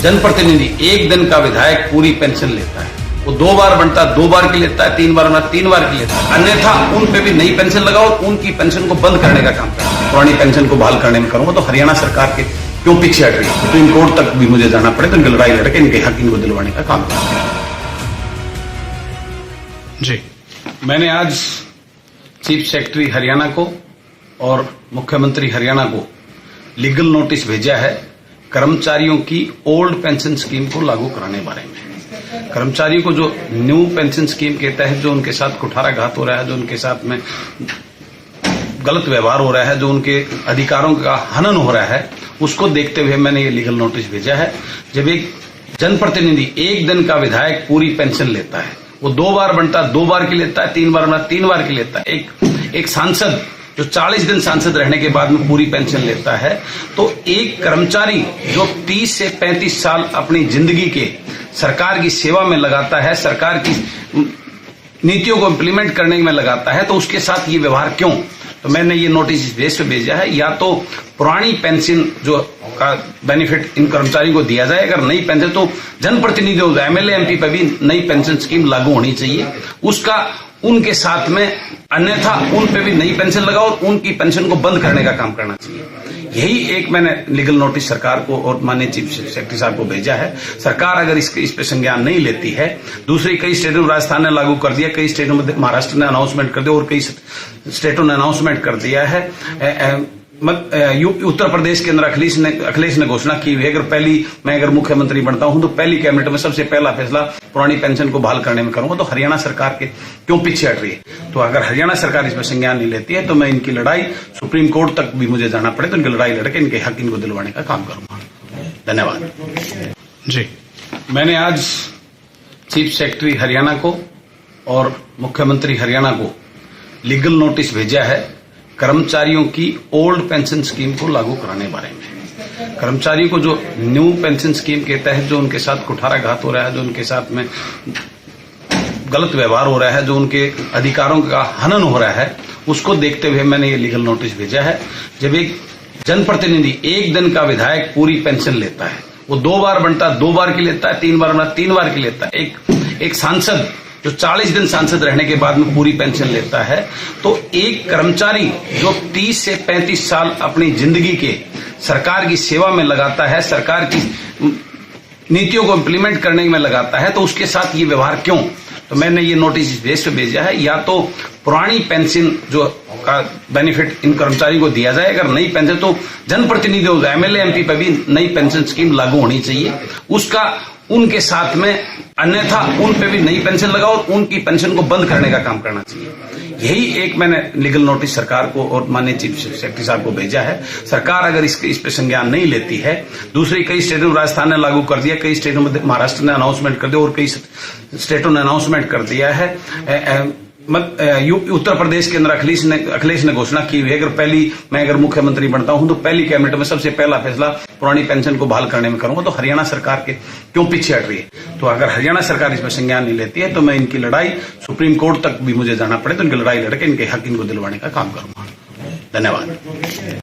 जनप्रतिनिधि एक दिन का विधायक पूरी पेंशन लेता है, वो 2 बार बनता है 2 बार की लेता है, 3 बार बनता 3 बार की लेता है। अन्यथा उन पे भी नई पेंशन लगाओ और उनकी पेंशन को बंद करने का काम करो। पुरानी पेंशन को बहाल करने में करूंगा तो हरियाणा सरकार के क्यों पीछे हट रही है? सुप्रीम कोर्ट तक भी मुझे जाना पड़े तो इनकी लड़ाई लड़के इनके हक इनको दिलवाने का काम करूंगा। जी, मैंने आज चीफ सेक्रेटरी हरियाणा को और मुख्यमंत्री हरियाणा को लीगल नोटिस भेजा है कर्मचारियों की ओल्ड पेंशन स्कीम को लागू कराने बारे में। कर्मचारियों को जो न्यू पेंशन स्कीम के तहत जो उनके साथ कुठाराघात हो रहा है, जो उनके साथ में गलत व्यवहार हो रहा है, जो उनके अधिकारों का हनन हो रहा है, उसको देखते हुए मैंने ये लीगल नोटिस भेजा है। जब एक जनप्रतिनिधि एक दिन का विधायक पूरी पेंशन लेता है, वो 2 बार बनता है 2 बार की लेता है, 3 बार बनता 3 बार की लेता है। एक सांसद जो 40 दिन सांसद रहने के बाद में पूरी पेंशन लेता है, तो एक कर्मचारी जो 30 से 35 साल अपनी जिंदगी के सरकार की सेवा में लगाता है, सरकार की नीतियों को इम्प्लीमेंट करने में लगाता है, तो उसके साथ ये व्यवहार क्यों? तो मैंने ये नोटिस इस बेस पे भेजा है, या तो पुरानी पेंशन जो का बेनिफिट इन कर्मचारियों को दिया जाए, अगर नई पेंशन तो जनप्रतिनिधि होगा, एमएलए एमपी पर भी नई पेंशन स्कीम लागू होनी चाहिए, उसका उनके साथ में, अन्यथा उन पे भी नई पेंशन लगाओ और उनकी पेंशन को बंद करने का काम करना चाहिए। यही एक मैंने लीगल नोटिस सरकार को और माननीय चीफ सेक्रेटरी साहब को भेजा है। सरकार अगर इस पे संज्ञान नहीं लेती है, दूसरी कई स्टेटों में राजस्थान ने लागू कर दिया, कई स्टेटों में महाराष्ट्र ने अनाउंसमेंट कर दिया और कई स्टेटों ने अनाउंसमेंट कर दिया है। उत्तर प्रदेश के अंदर अखिलेश ने घोषणा की हुई है, अगर मुख्यमंत्री बनता हूं तो पहली कैबिनेट में सबसे पहला फैसला पुरानी पेंशन को बहाल करने में करूंगा। तो हरियाणा सरकार के क्यों पीछे हट रही है? तो अगर हरियाणा सरकार इसमें संज्ञान नहीं लेती है तो मैं इनकी लड़ाई सुप्रीम कोर्ट तक भी मुझे जाना पड़े तो इनकी लड़ाई लड़के इनके हक इनको दिलवाने का काम करूंगा। धन्यवाद। जी, मैंने आज चीफ सेक्रेटरी हरियाणा को और मुख्यमंत्री हरियाणा को लीगल नोटिस भेजा है कर्मचारियों की ओल्ड पेंशन स्कीम को लागू कराने बारे में। कर्मचारियों को जो न्यू पेंशन स्कीम के तहत जो उनके साथ कुठाराघात हो रहा है, जो उनके साथ में गलत व्यवहार हो रहा है, जो उनके अधिकारों का हनन हो रहा है, उसको देखते हुए मैंने ये लीगल नोटिस भेजा है। जब एक जनप्रतिनिधि एक दिन का विधायक पूरी पेंशन लेता है, वो 2 बार बनता है 2 बार की लेता है, 3 बार बनता 3 बार की लेता है। एक सांसद जो 40 दिन सांसद रहने के बाद में पूरी पेंशन लेता है, तो एक कर्मचारी जो 30 से 35 साल अपनी जिंदगी के सरकार की सेवा में लगाता है, सरकार की नीतियों को इम्प्लीमेंट करने में लगाता है, तो उसके साथ ये व्यवहार क्यों? तो मैंने ये नोटिस इस बेस पे भेजा है, या तो पुरानी पेंशन जो का बेनिफिट इन कर्मचारियों को दिया जाए, अगर नई पेंशन तो जनप्रतिनिधि होगा, एमएलए एमपी पर भी नई पेंशन स्कीम लागू होनी चाहिए, उसका उनके साथ में, अन्यथा उन पे भी नई पेंशन लगाओ और उनकी पेंशन को बंद करने का काम करना चाहिए। यही एक मैंने लीगल नोटिस सरकार को और माननीय चीफ सेक्रेटरी साहब को भेजा है। सरकार अगर इस पे संज्ञान नहीं लेती है, दूसरी कई स्टेटों में राजस्थान ने लागू कर दिया, कई स्टेटों में महाराष्ट्र ने अनाउंसमेंट कर दिया और कई स्टेटों ने अनाउंसमेंट कर दिया है। उत्तर प्रदेश के अंदर अखिलेश ने घोषणा की हुई है, अगर मुख्यमंत्री बनता हूं तो पहली कैबिनेट में सबसे पहला फैसला पुरानी पेंशन को बहाल करने में करूंगा। तो हरियाणा सरकार के क्यों पीछे हट रही है? तो अगर हरियाणा सरकार इसमें संज्ञान नहीं लेती है तो मैं इनकी लड़ाई सुप्रीम कोर्ट तक भी मुझे जाना पड़े तो इनकी लड़ाई लड़के इनके हक इनको दिलवाने का काम करूंगा। धन्यवाद।